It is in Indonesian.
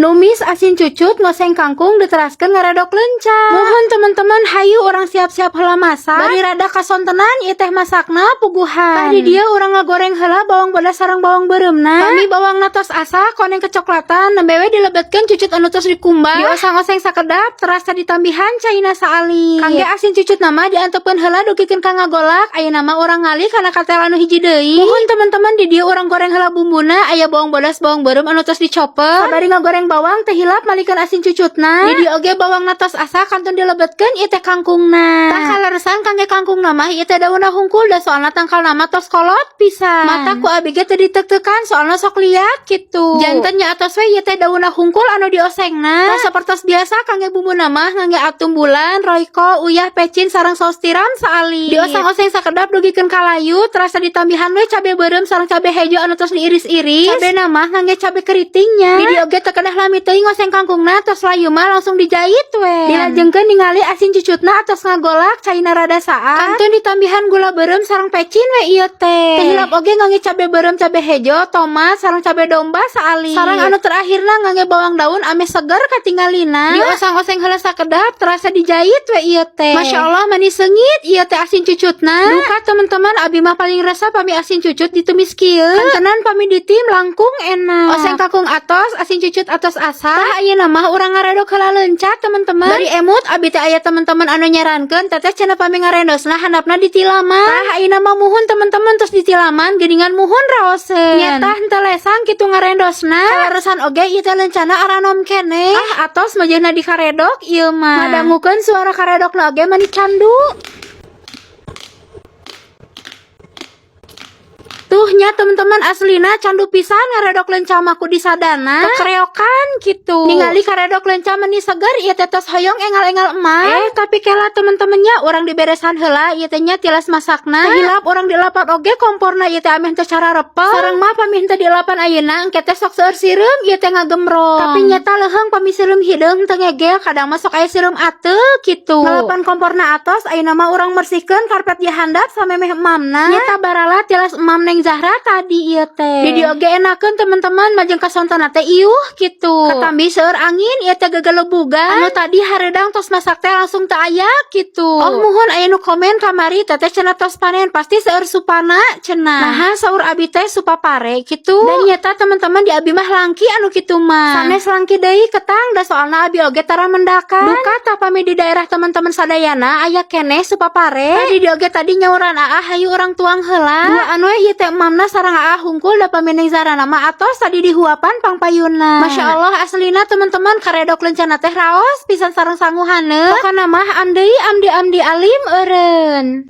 Numis asin cucut ngoseng kangkung diteraskeun ngaredok leunca. Mohon teman-teman hayu orang siap-siap heula masak. Bari rada kasontenan ieu teh masakna puguhan. Tadi dia urang ngagoreng heula bawang bodas sareng bawang beureumna. Pami bawangna tos asa koneng kecoklatan nembe we dilebetkeun cucut anu tos dikumbah. Diosang-oseng sakedap terasa ditambihan caina saali. Kangge asin cucut nama diantepkeun heula dugikeun ka ngagolak. Ayeuna mah urang ngalih kana katel anu hiji deui. Mohon teman-teman di dieu urang goreng heula bumbuna aya bawang bodas bawang beureum anu tos dicopot. Sabari ngagoreng bawang teh hilap malikeun asin cucutna. Di dieu oge bawangna tos asa kantun dilebetkeun ieu teh kangkungna. Tah kaleresan kangge kangkungna mah ieu teh daunna hungkul da soalna tangkalna mah tos kolot pisan. Mata ku abi ge teu ditek-tekan soalna sok liat kitu. Jantennya atos we ieu teh daunna hungkul anu diosengna. Tah sapertos biasa kangge bumbuna mah ngangge atum bulan, royco, uyah, pecin sareng saos tiram saali. Dioseng-oseng sakedap dugikeun ka layu terasa ditambihan we cabe beureum sareng cabe hejo anu tos diiris-iris. Cabena mah ngangge cabe keritingnya. Di dieu oge teu kedah lami teuing ngoseng kangkungna tos layu mah langsung dijahit we. Dilajengkeun ningali asin cucutna atos ngagolak caina rada saat. Kantun ditambihan gula beureum sareng pecin we ieu teh. Teh hilap oge ngangge cabe beureum, cabe hejo, tomat sareng cabe domba saali. Sareng anu terakhirna ngangge bawang daun ame seger katinggalina. Diosang-oseng heula sakedap terasa dijahit we ieu teh. Masya Allah manis seungit ieu teh asin cucutna. Duka teman-teman abi mah paling resep pami asin cucut ditumis kieu. Kantenan pami ditim langkung enak. Oseng kangkung atos, asin cucut atos asa. Tah ayeuna mah urang ngaredok heula leunca teman-teman. Bari emut abi teh aya teman-teman anu nyarankeun teteh cenah pami ngarendosna handapna ditilaman. Tah ayeuna mah muhun teman-teman tos ditilaman geuningan muhun raoseun. Nya tah henteu lesang kitu ngarendosna. Kaleresan oge ieu teh lencana aranom keneh. Atos majeuna dikaredok ieu mah. Ngadangukeun suara karedokna oge mani candu. Tuhnya teman-teman aslina candu pisan ngaredok leunca mah ku disadana kereokan gitu. Ningali karedok leunca meni seger ieu teh tos hoyong engal-engal emah. Tapi kela teman-temannya urang diberesan heula ieu teh nya tilas masakna. Hilap urang dilapan oge komporna ieu teh ameh teu cara repel. Sareng mah pami henteu dilapan ayeuna engke teh sok seueur sireum ieu teh ngagemrong. Tapi nyata leuheung pami sireum hideung teu ngegel kadang mah sok aya sireum ateu kitu. Ngalapan komporna atos ayeuna mah urang bersihkeun karpet di handap samemeh emamna. Nyata barala tilas emam neng Zahra tadi ieu teh. Di dieu oge enakeun teman-teman majeng kasontona teh iuh kitu. Katambi seueur angin ieu teh gegelebugan. Anu tadi hareudang tos masak teh langsung teu aya kitu. Oh muhun aya nu komen kamari teteh cenah tos panen pasti seueur supana cenah. Nah saur abi teh supa pare kitu. Dan nyata teman-teman di abi mah langki anu kitu mah. Sanes langki deui ketang da soalna abi oge tara mendakan. Duka tah pami di daerah teman-teman sadayana aya keneh supa pare. Tadi di oge tadi nyauran Aa hayu orang tuang heula. Duaan we ieu teh mamna sareng Aa hungkul da pameneng zarana mah atos tadi dihuapan pangpayuna. Masya Allah aslina teman-teman karedok lencana teh raos pisan sareng sanguhaneun. Pokona mah amdeui amdi alim eureun.